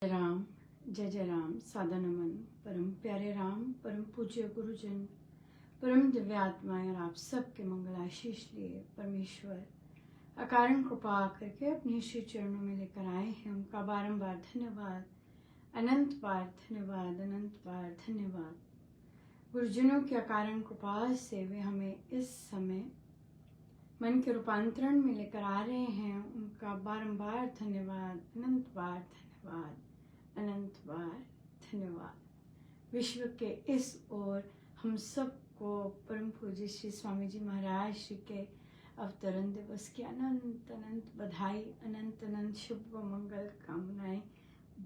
राम, जय जय राम। सादा नमन परम प्यारे राम, परम पूज्य गुरुजन, परम दिव्यात्माएं और आप सबके मंगल आशीष लिए परमेश्वर अकारण कृपा करके अपने श्री चरणों में लेकर आए हैं। उनका बारंबार धन्यवाद, अनंत बार धन्यवाद, अनंत बार धन्यवाद। गुरुजनों की अकारण कृपा से वे हमें इस समय मन के रूपांतरण में लेकर आ रहे हैं। उनका बारंबार धन्यवाद, अनंत बार धन्यवाद, अनंत बार धन्यवाद। विश्व के इस ओर हम सबको परम पूज्य श्री स्वामी जी महाराज श्री के अवतरण दिवस की अनंत अनंत बधाई, अनंत अनंत शुभ व मंगल कामनाएं।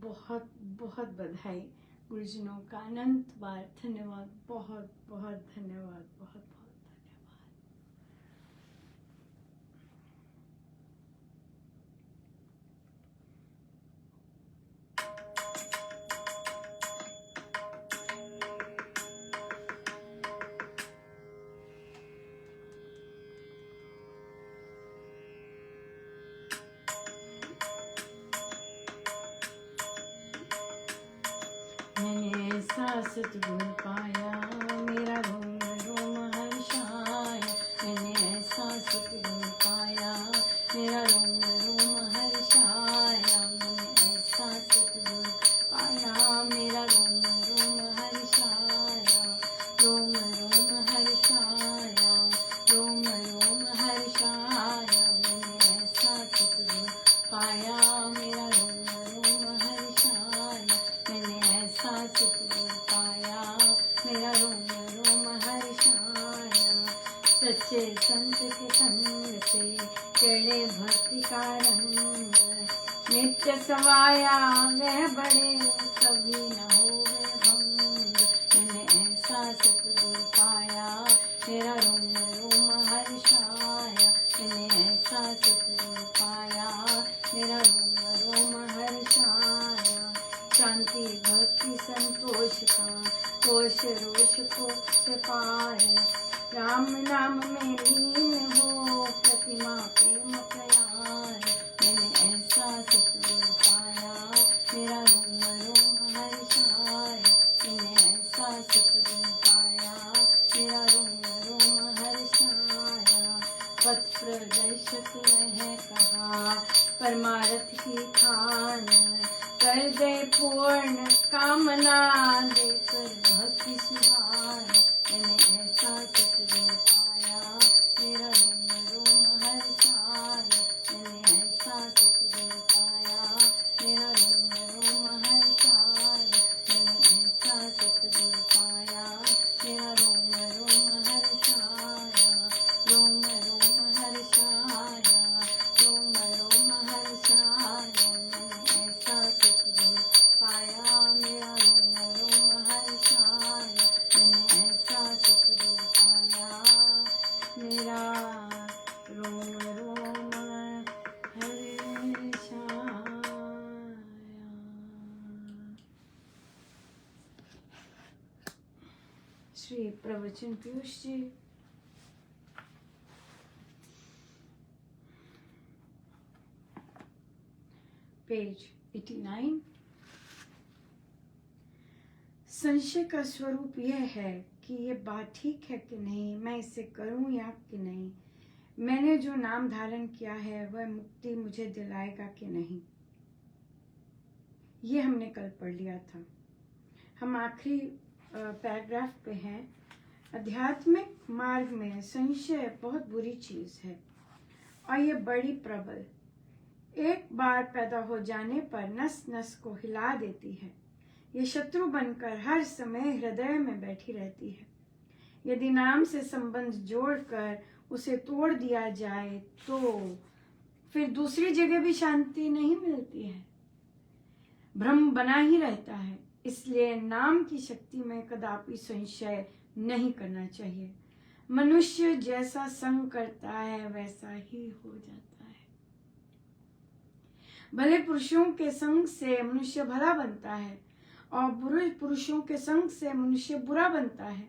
बहुत बहुत बधाई। गुरुजनों का अनंत बार धन्यवाद, बहुत बहुत धन्यवाद, बहुत बहुत। मैंने ऐसा सतगुरु पाया, मेरा रोम रोम हर्षाया। मैंने ऐसा सतगुरु पाया, मेरा रोम रोम हर्षाया। मैंने ऐसा सतगुरु पाया, मेरा रोम रोम हर्षाया। रोम रोम हर्षाया, रोम रोम हर्षाया। मैंने ऐसा सतगुरु पाया, मेरा रोम रोम हर्षाया। मैंने ऐसा सतगुरु पाया, मेरा रोम रोम हर्षाया। सच्चे संत के संग से चढ़े भक्ति का रंग, नित्य सवाया वह बड़े कभी न हो गए भंग। मैंने ऐसा सतगुरु पाया, मेरा रोम रोम हर्षाया। मैंने ऐसा सतगुरु पाया, मेरा रोम रोम हर्षाया। शांति भक्ति संतोष का कोश रोष को से पार, राम नाम में लीन हो प्रतिमा प्रेम प्यार। मैंने ऐसा सतगुरु पाया, मेरा रोम रोम हर्षाया। मैंने ऐसा सतगुरु पाया, मेरा रोम रोम हर्षाया। पथ प्रदर्शक वह कहा, परमार्थ की खान, कर दे पूर्ण कामना, देकर भक्ति सुधार। मैंने ऐसा सतगुरु पाया, मेरा रोम रोम हर्षाया। मैंने ऐसा सतगुरु पाया, मेरा रोम रोम हर्षाया। मैंने ऐसा सतगुरु पाया, मेरा रोम रोम हर्षाया। रोम रोम हर्षाया, रोम रोम हर्षाया। मैंने ऐसा सतगुरु पाया, मेरा रोम रोम हर्षाया। मैंने ऐसा सतगुरु पाया, मेरा रोम रोम हर्षाया। श्री प्रवचन पीयूष जी। पेज 89। संशय का स्वरूप यह है कि ये बात ठीक है कि नहीं, मैं इसे करूं या कि नहीं, मैंने जो नाम धारण किया है वह मुक्ति मुझे दिलाएगा कि नहीं। ये हमने कल पढ़ लिया था। हम आखिरी पैराग्राफ पे हैं। आध्यात्मिक मार्ग में संशय बहुत बुरी चीज है और ये बड़ी प्रबल, एक बार पैदा हो जाने पर नस नस को हिला देती है। ये शत्रु बनकर हर समय हृदय में बैठी रहती है। यदि नाम से संबंध जोड़कर उसे तोड़ दिया जाए तो फिर दूसरी जगह भी शांति नहीं मिलती है, भ्रम बना ही रहता है। इसलिए नाम की शक्ति में कदापि संशय नहीं करना चाहिए। मनुष्य जैसा संग करता है वैसा ही हो जाता है। भले पुरुषों के संग से मनुष्य भला बनता है और बुरे पुरुषों के संग से मनुष्य बुरा बनता है।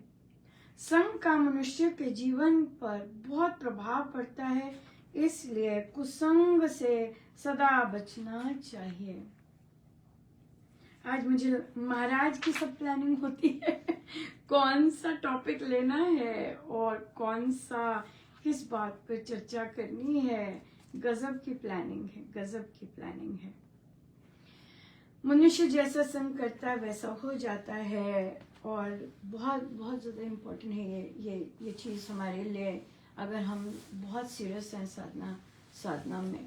संग का मनुष्य के जीवन पर बहुत प्रभाव पड़ता है, इसलिए कुसंग से सदा बचना चाहिए। आज मुझे महाराज की सब प्लानिंग होती है कौन सा टॉपिक लेना है और कौन सा किस बात पर चर्चा करनी है। गजब की प्लानिंग है, गजब की प्लानिंग है। मनुष्य जैसा संग करता है वैसा हो जाता है, और बहुत बहुत ज़्यादा इम्पोर्टेंट है ये चीज़ हमारे लिए, अगर हम बहुत सीरियस हैं साधना में।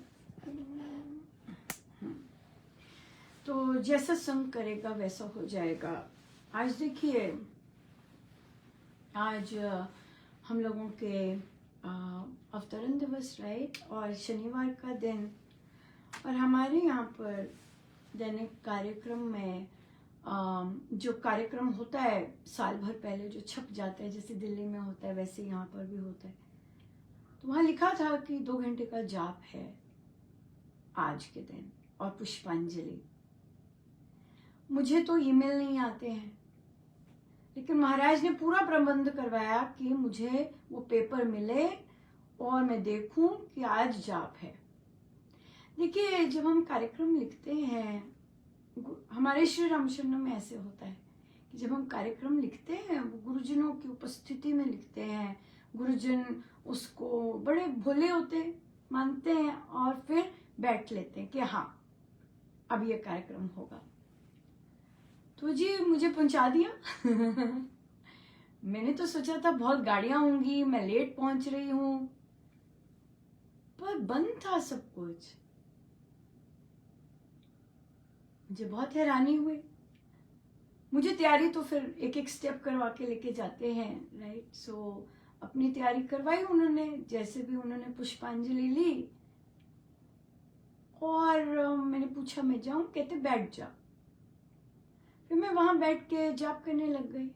तो जैसा संग करेगा वैसा हो जाएगा। आज देखिए, आज हम लोगों के अवतरण दिवस, राइट, और शनिवार का दिन, और हमारे यहाँ पर दैनिक कार्यक्रम में जो कार्यक्रम होता है साल भर पहले जो छप जाता है, जैसे दिल्ली में होता है वैसे यहाँ पर भी होता है। तो वहाँ लिखा था कि 2 घंटे का जाप है आज के दिन और पुष्पांजलि। मुझे तो ईमेल नहीं आते हैं, लेकिन महाराज ने पूरा प्रबंध करवाया कि मुझे वो पेपर मिले और मैं देखूं कि आज जाप है। देखिए, जब हम कार्यक्रम लिखते हैं, हमारे श्री रामशरण में ऐसे होता है कि जब हम कार्यक्रम लिखते हैं वो गुरुजनों की उपस्थिति में लिखते हैं। गुरुजन उसको बड़े भोले होते मानते हैं और फिर बैठ लेते हैं कि हाँ अब ये कार्यक्रम होगा। तो जी मुझे पहुंचा दिया मैंने तो सोचा था बहुत गाड़ियां होंगी, मैं लेट पहुंच रही हूं, पर बंद था सब कुछ। मुझे बहुत हैरानी हुई। मुझे तैयारी तो फिर एक एक स्टेप करवा के लेके जाते हैं, राइट। सो अपनी तैयारी करवाई उन्होंने, जैसे भी उन्होंने पुष्पांजलि ली, और मैंने पूछा मैं जाऊं, कहते बैठ जा। फिर मैं वहां बैठ के जाप करने लग गई।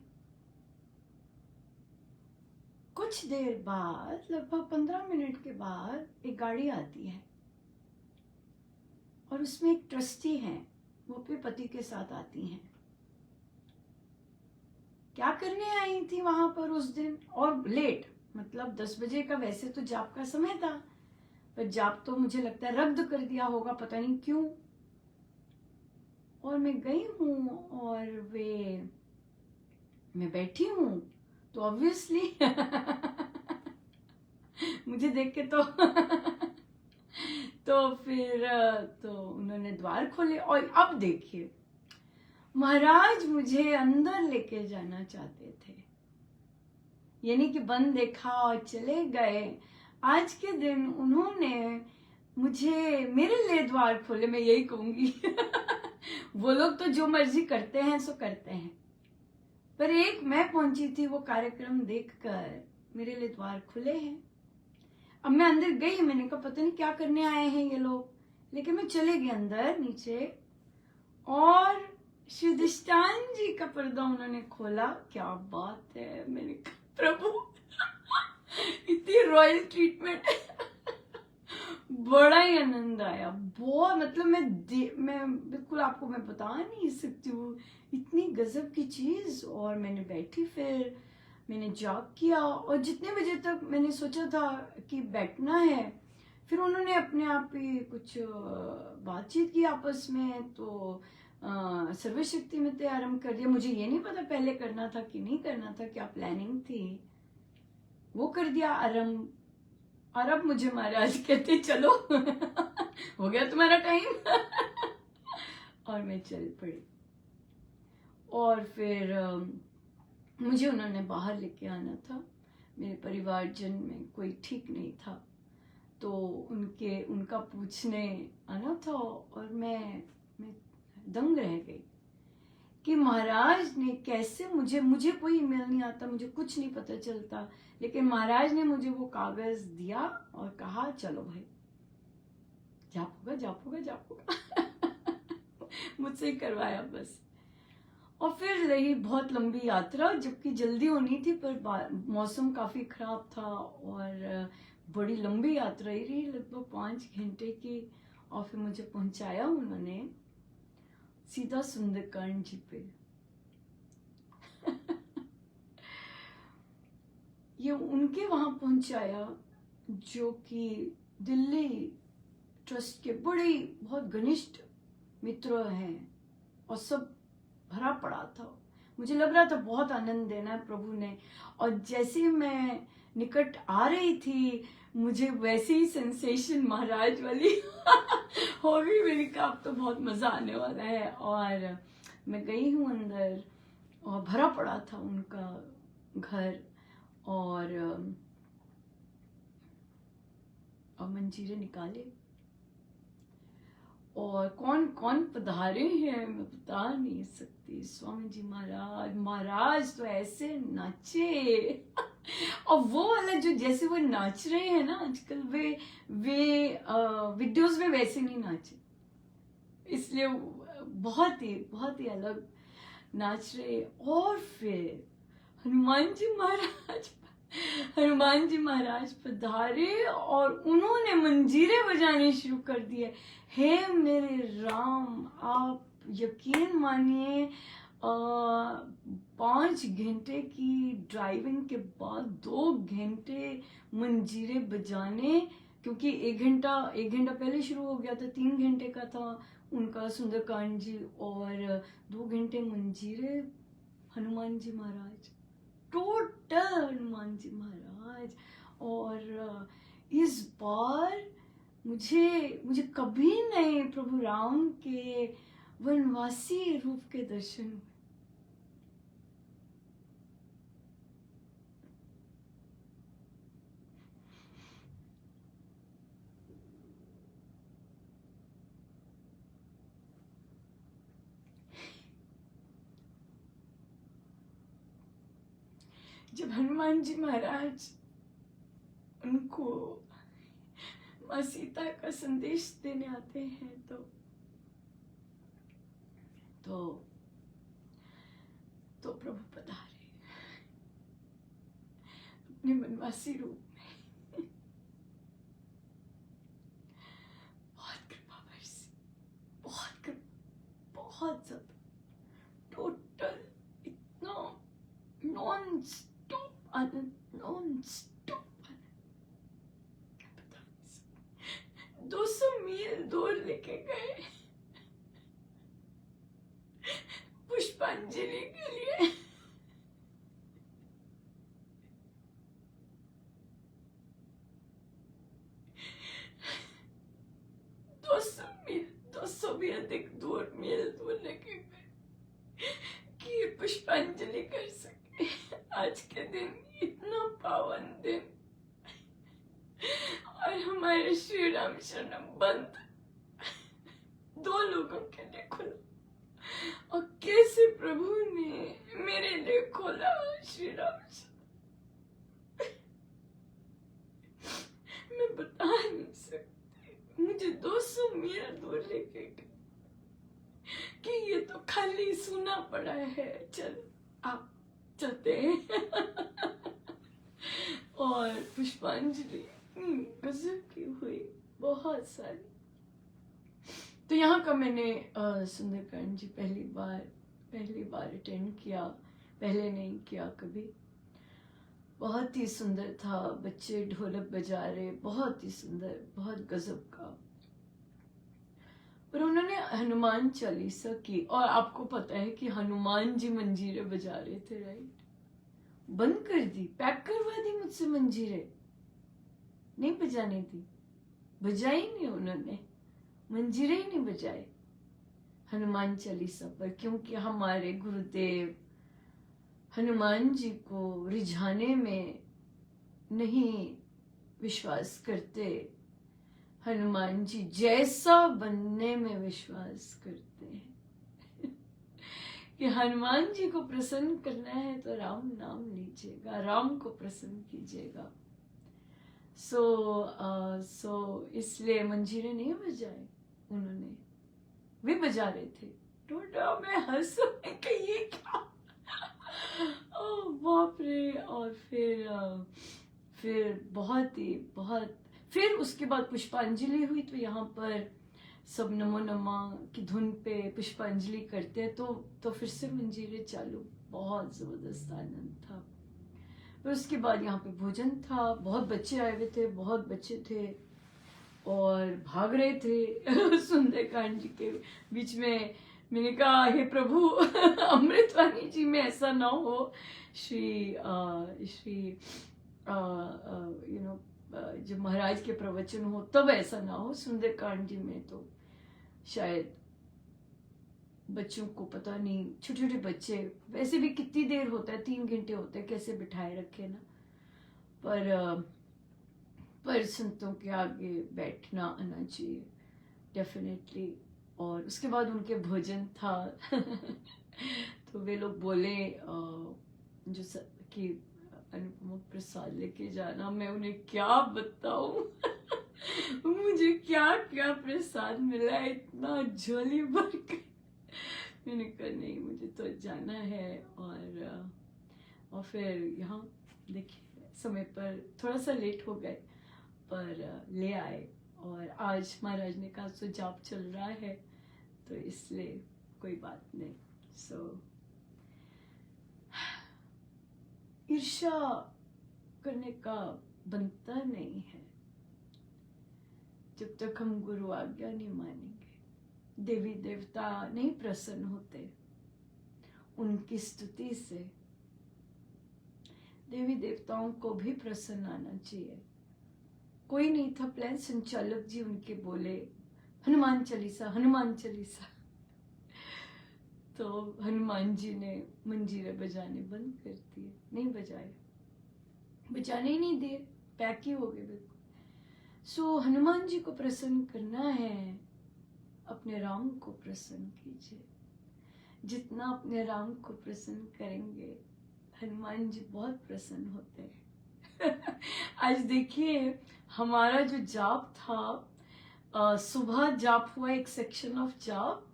कुछ देर बाद, लगभग 15 मिनट के बाद एक गाड़ी आती है और उसमें एक ट्रस्टी है, वो अपने पति के साथ आती हैं। क्या करने आई थी वहां पर उस दिन, और लेट, मतलब 10 बजे का वैसे तो जाप का समय था, पर जाप तो मुझे लगता है रद्द कर दिया होगा, पता नहीं क्यों। और मैं गई हूं और मैं बैठी हूं तो ऑब्वियसली मुझे देख के तो फिर तो उन्होंने द्वार खोले, और अब देखिए महाराज मुझे अंदर लेके जाना चाहते थे, यानी कि बंद देखा और चले गए। आज के दिन उन्होंने मेरे लिए द्वार खोले, मैं यही कहूंगी वो लोग तो जो मर्जी करते हैं सो करते हैं, पर एक मैं पहुंची थी वो कार्यक्रम देखकर, मेरे लिए द्वार खुले हैं। अब मैं अंदर गई, मैंने कहा पता नहीं क्या करने आए हैं ये लोग, लेकिन मैं चले गई अंदर नीचे, और श्री अधिष्ठान जी का पर्दा उन्होंने खोला। क्या बात है, मैंने कहा प्रभु इतनी रॉयल ट्रीटमेंट बड़ा ही आनंद आया, बहुत, मतलब मैं बिल्कुल आपको मैं बता नहीं सकती हूँ, इतनी गजब की चीज। और मैंने बैठी, फिर मैंने जाप किया, और जितने बजे तक मैंने सोचा था कि बैठना है, फिर उन्होंने अपने आप ही कुछ बातचीत की आपस में, तो सर्वशक्ति में आरंभ कर दिया। मुझे ये नहीं पता पहले करना था कि नहीं करना था, क्या प्लानिंग थी, वो कर दिया आरंभ। और अब मुझे महाराज कहते चलो हो गया तुम्हारा टाइम और मैं चल पड़ी। और फिर मुझे उन्होंने बाहर लेके आना था, मेरे परिवारजन में कोई ठीक नहीं था, तो उनका पूछने आना था, और मैं दंग रह गई कि महाराज ने कैसे मुझे कोई ईमेल नहीं आता, मुझे कुछ नहीं पता चलता, लेकिन महाराज ने मुझे वो कागज दिया और कहा चलो भाई जाप होगा जाप होगा जाप होगा मुझसे ही करवाया बस। और फिर रही बहुत लंबी यात्रा, जबकि जल्दी होनी थी, पर मौसम काफी खराब था, और बड़ी लंबी यात्रा ही रही, लगभग 5 घंटे की। और फिर मुझे पहुंचाया उन्होंने सीधा सुंदरकांड जी पे ये उनके वहां पहुंचाया, जो कि दिल्ली ट्रस्ट के बड़े बहुत घनिष्ठ मित्र हैं और सब भरा पड़ा था। मुझे लग रहा था बहुत आनंद देना है प्रभु ने, और जैसे ही मैं निकट आ रही थी मुझे वैसे ही सेंसेशन महाराज वाली हो गई। मैंने कहा अब तो बहुत मजा आने वाला है। और मैं गई हूँ अंदर और भरा पड़ा था उनका घर, और मंजीरे निकाले, और कौन कौन पधारे हैं मैं बता नहीं सकती। स्वामी जी महाराज तो ऐसे नाचे और वो वाला जो जैसे वो नाच रहे हैं ना आजकल, वे वीडियोस में वैसे नहीं नाचे, इसलिए बहुत ही अलग नाच रहे। और फिर हनुमान जी महाराज पधारे और उन्होंने मंजीरे बजाने शुरू कर दिए। हे मेरे राम, आप यकीन मानिए 5 घंटे की ड्राइविंग के बाद 2 घंटे मंजीरे बजाने, क्योंकि एक घंटा पहले शुरू हो गया था, 3 घंटे का था उनका सुंदरकांड जी, और 2 घंटे मंजीरे हनुमान जी महाराज, टोटल हनुमान जी महाराज। और इस बार मुझे कभी नहीं प्रभु राम के वनवासी रूप के दर्शन हुए। जब हनुमान जी महाराज उनको माँ सीता का संदेश देने आते हैं तो प्रभु पधारे अपने वनवासी रूप में। बहुत कृपा बरसी, बहुत कृपा, बहुत ज्यादा, टोटल इतना नॉन स्टॉप आनंद, नॉन स्टॉप आनंद। 200 मील दूर लेके गए पुष्पांजलि के लिए। दो सौ भी अधिक मील दूर लेके गए कि पुष्पांजलि कर सके। आज के दिन इतना पावन दिन, और हमारे श्री राम शरणम बंद 2 लोगों के लिए खुला, और कैसे प्रभु ने मेरे लिए खोला श्री राम शरणम, मैं बता नहीं सकती। मुझे 200 मील दूर लेके गए कि ये तो खाली सुना पड़ा है, चल आप चलते हैं। और पुष्पांजलि गजब की हुई, बहुत सारी। तो यहाँ का मैंने सुंदरकांड जी पहली बार अटेंड किया, पहले नहीं किया कभी। बहुत ही सुंदर था, बच्चे ढोलक बजा रहे, बहुत ही सुंदर, बहुत गजब का। पर उन्होंने हनुमान चालीसा की, और आपको पता है कि हनुमान जी मंजीरे बजा रहे थे, राइट? बंद कर दी, पैक करवा दी मुझसे, मंजीरे नहीं बजाने दी, बजाई नहीं उन्होंने, मंजीरे ही नहीं बजाए हनुमान चालीसा पर, क्योंकि हमारे गुरुदेव हनुमान जी को रिझाने में नहीं विश्वास करते, हनुमान जी जैसा बनने में विश्वास करते हैं। कि हनुमान जी को प्रसन्न करना है तो राम नाम लीजिएगा, राम को प्रसन्न कीजिएगा। सो इसलिए मंजीरे नहीं बजाए उन्होंने, वे बजा रहे थे। टोटा मैं हंस कि ये क्या, ओह बाप रे। और फिर बहुत फिर उसके बाद पुष्पांजलि हुई, तो यहाँ पर सब नमो नमः की धुन पे पुष्पांजलि करते हैं, तो फिर से मंजीरे चालू, बहुत जबरदस्त आनंद था। फिर उसके बाद यहाँ पे भोजन था, बहुत बच्चे आए हुए थे, बहुत बच्चे थे और भाग रहे थे सुंदरकांड जी के बीच में मैंने कहा हे प्रभु अमृतवाणी जी में ऐसा ना हो, श्री जब महाराज के प्रवचन हो तब ऐसा ना हो, सुंदरकांड जी में तो शायद बच्चों को पता नहीं, छोटे छोटे बच्चे वैसे भी कितनी देर होता है, 3 घंटे होते हैं, कैसे बिठाए रखे ना। पर संतों के आगे बैठना आना चाहिए डेफिनेटली। और उसके बाद उनके भोजन था तो वे लोग बोले कि अनुपमा प्रसाद लेके जाना। मैं उन्हें क्या बताऊं मुझे क्या क्या प्रसाद मिला है, इतना झोली भर के। मैंने कहा नहीं, मुझे तो जाना है। और फिर यहाँ देखिए समय पर थोड़ा सा लेट हो गए, पर ले आए। और आज महाराज ने कहा सो जाप चल रहा है तो इसलिए कोई बात नहीं। ईर्ष्या करने का बनता नहीं है जब तक हम गुरु आज्ञा नहीं मानेंगे। देवी देवता नहीं प्रसन्न होते उनकी स्तुति से, देवी देवताओं को भी प्रसन्न आना चाहिए। कोई नहीं था प्लान, संचालक जी उनके बोले हनुमान चालीसा, हनुमान चालीसा। तो हनुमान जी ने मंजीरे बजाने बंद कर दिए, नहीं बजाए, बजाने ही नहीं दिए, पैक ही हो गए बिल्कुल। सो हनुमान जी को प्रसन्न करना है, अपने राम को प्रसन्न कीजिए। जितना अपने राम को प्रसन्न करेंगे हनुमान जी बहुत प्रसन्न होते हैं आज देखिए हमारा जो जाप था, सुबह जाप हुआ, एक सेक्शन ऑफ जाप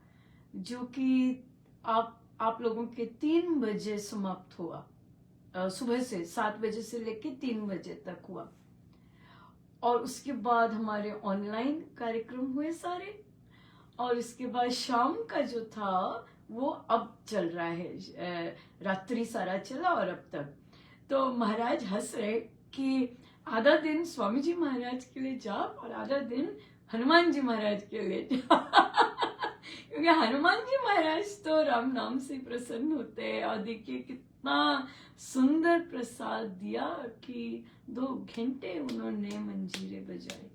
जो कि आप लोगों के 3 बजे समाप्त हुआ। सुबह से 7 बजे से लेके 3 बजे तक हुआ। और उसके बाद हमारे ऑनलाइन कार्यक्रम हुए सारे। और इसके बाद शाम का जो था वो अब चल रहा है, रात्रि सारा चला और अब तक। तो महाराज हंस रहे कि आधा दिन स्वामी जी महाराज के लिए जाप और आधा दिन हनुमान जी महाराज के लिए जाप क्योंकि हनुमान जी महाराज तो राम नाम से प्रसन्न होते हैं। और देखिए कितना सुंदर प्रसाद दिया कि 2 घंटे उन्होंने मंजीरे बजाए।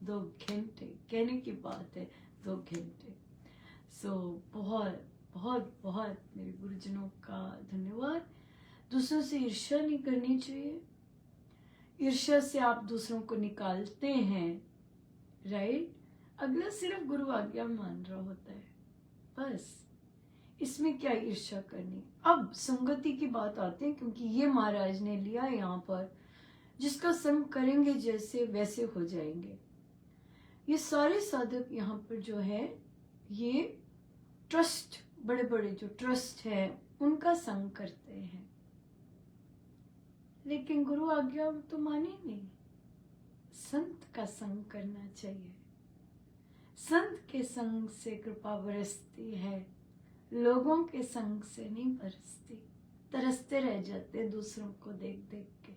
2 घंटे कहने की बात है, 2 घंटे। बहुत बहुत बहुत मेरे गुरुजनों का धन्यवाद। दूसरों से ईर्ष्या नहीं करनी चाहिए। ईर्ष्या से आप दूसरों को निकालते हैं, राइट। अगला सिर्फ गुरु आज्ञा मान रहा होता है, बस। इसमें क्या ईर्ष्या करनी। अब संगति की बात आते हैं, क्योंकि ये महाराज ने लिया यहाँ पर, जिसका संग करेंगे जैसे वैसे हो जाएंगे। ये सारे साधक यहाँ पर जो है ये ट्रस्ट, बड़े बड़े जो ट्रस्ट है उनका संग करते हैं, लेकिन गुरु आज्ञा तो माने नहीं। संत का संग करना चाहिए। संत के संग से कृपा बरसती है, लोगों के संग से नहीं बरसती। तरसते रह जाते दूसरों को देख देख के।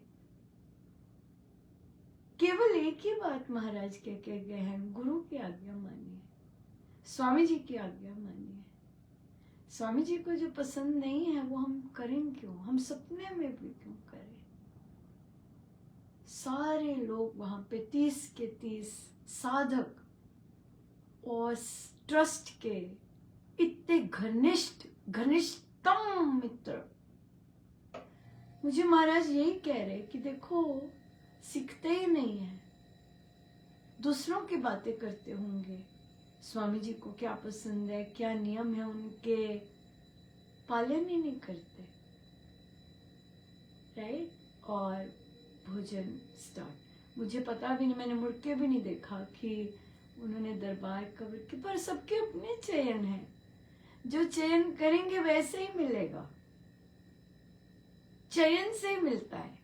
केवल एक ही बात महाराज कह के गए हैं, गुरु की आज्ञा मानिए, स्वामी जी की आज्ञा मानिए। स्वामी जी को जो पसंद नहीं है वो हम करें क्यों, हम सपने में भी क्यों करें। सारे लोग वहां पे 30 के 30 साधक और ट्रस्ट के इतने घनिष्ठतम मित्र। मुझे महाराज यही कह रहे कि देखो सीखते ही नहीं है, दूसरों की बातें करते होंगे। स्वामी जी को क्या पसंद है, क्या नियम है, उनके पालन ही नहीं करते, राइट। और भोजन स्टार्ट, मुझे पता भी नहीं, मैंने मुड़ के भी नहीं देखा कि उन्होंने दरबार कवर की। पर सबके अपने चयन है, जो चयन करेंगे वैसे ही मिलेगा, चयन से ही मिलता है।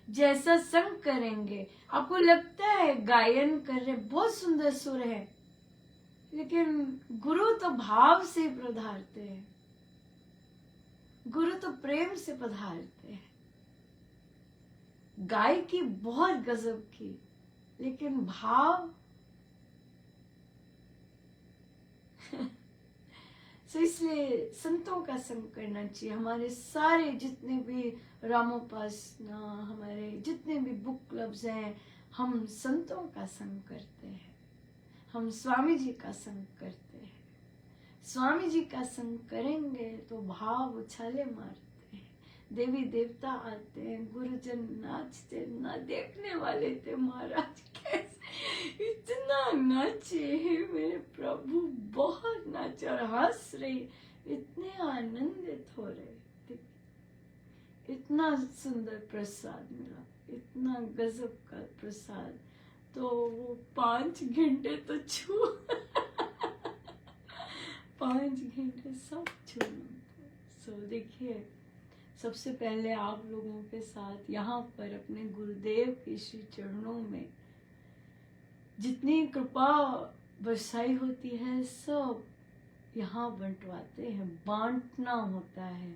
जैसा संग करेंगे, आपको लगता है गायन कर रहे बहुत सुंदर सुर है, लेकिन गुरु तो भाव से पधारते हैं, गुरु तो प्रेम से पधारते हैं। गायकी बहुत गजब की, लेकिन भाव सो इसलिए संतों का संग करना चाहिए। हमारे सारे जितने भी रामोपासना, हमारे जितने भी बुक क्लब्स हैं, हम संतों का संग करते हैं, हम स्वामी जी का संग करते हैं। स्वामी जी का संग करेंगे तो भाव उछाले मारते हैं, देवी देवता आते हैं, गुरुजन नाचते, ना देखने वाले थे महाराज कैसे इतना नाचे मेरे प्रभु, बहुत नाचे और हंस रहे, इतने आनंदित हो रहे थे। इतना सुंदर प्रसाद मिला, इतना गजब का प्रसाद। तो वो 5 घंटे तो 5 घंटे सब छू। सो देखिए, सबसे पहले आप लोगों के साथ यहाँ पर अपने गुरुदेव के श्री चरणों में जितनी कृपा बरसाई होती है सब यहाँ बंटवाते हैं, बांटना होता है,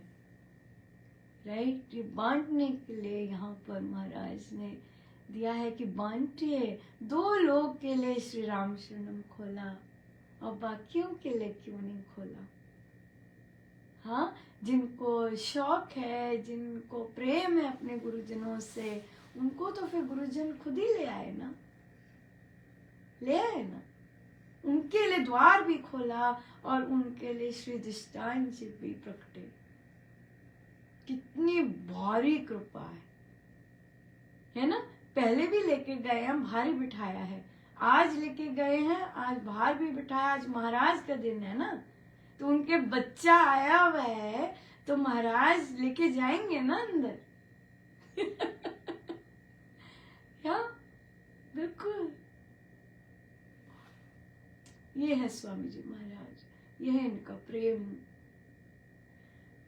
राइट। ये बांटने के लिए यहाँ पर महाराज ने दिया है कि बांटिए। 2 लोग के लिए श्री राम शरणम खोला और बाकियों के लिए क्यों नहीं खोला? हाँ, जिनको शौक है, जिनको प्रेम है अपने गुरुजनों से, उनको तो फिर गुरुजन खुद ही ले आए ना, ले आए ना। उनके लिए द्वार भी खोला और उनके लिए श्री दृष्टान जी भी प्रकटे। कितनी भारी कृपा है ना। पहले भी लेके गए हैं, भारी बिठाया है, आज लेके गए हैं, आज बाहर भी बिठाया। आज महाराज का दिन है ना, तो उनके बच्चा आया हुआ है तो महाराज लेके जाएंगे ना अंदर। क्या, बिल्कुल। ये है स्वामी जी महाराज, यह है इनका प्रेम।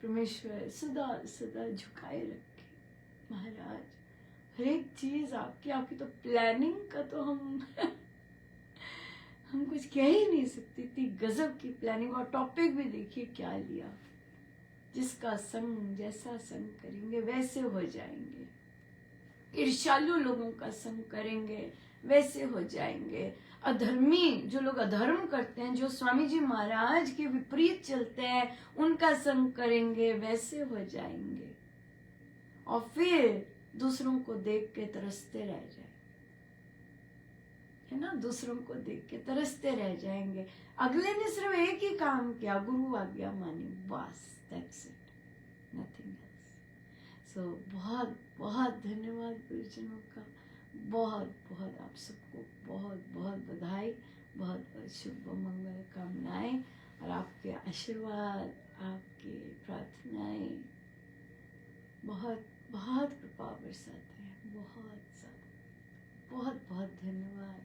परमेश्वर सदा सदा झुकाए रखे महाराज, हर एक चीज आपकी तो प्लानिंग का तो हम कुछ कह ही नहीं सकते, इतनी गजब की प्लानिंग। और टॉपिक भी देखिए क्या लिया, जिसका संग, जैसा संग करेंगे वैसे हो जाएंगे। ईर्ष्यालु लोगों का संग करेंगे वैसे हो जाएंगे। अधर्मी, जो लोग अधर्म करते हैं, जो स्वामी जी महाराज के विपरीत चलते हैं, उनका संग करेंगे वैसे हो जाएंगे। और फिर दूसरों को देख के तरसते रह जाए, है ना, दूसरों को देख के तरसते रह जाएंगे। अगले ने सिर्फ एक ही काम किया, गुरु आज्ञा मानी, बस, दैट्स इट, नथिंग एल्स। सो बहुत बहुत धन्यवाद गुरुजनों का, बहुत बहुत आप सबको बहुत बहुत बधाई, बहुत बहुत शुभ मंगल कामनाएं, और आपके आशीर्वाद, आपकी प्रार्थनाएं बहुत बहुत कृपा बरसाते हैं, बहुत ज़्यादा। बहुत बहुत धन्यवाद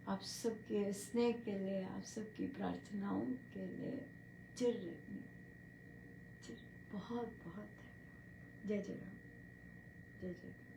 आप सबके स्नेह के लिए, आप सबकी प्रार्थनाओं के लिए। चिर बहुत बहुत धन्यवाद। जय जय राम, जय जय राम।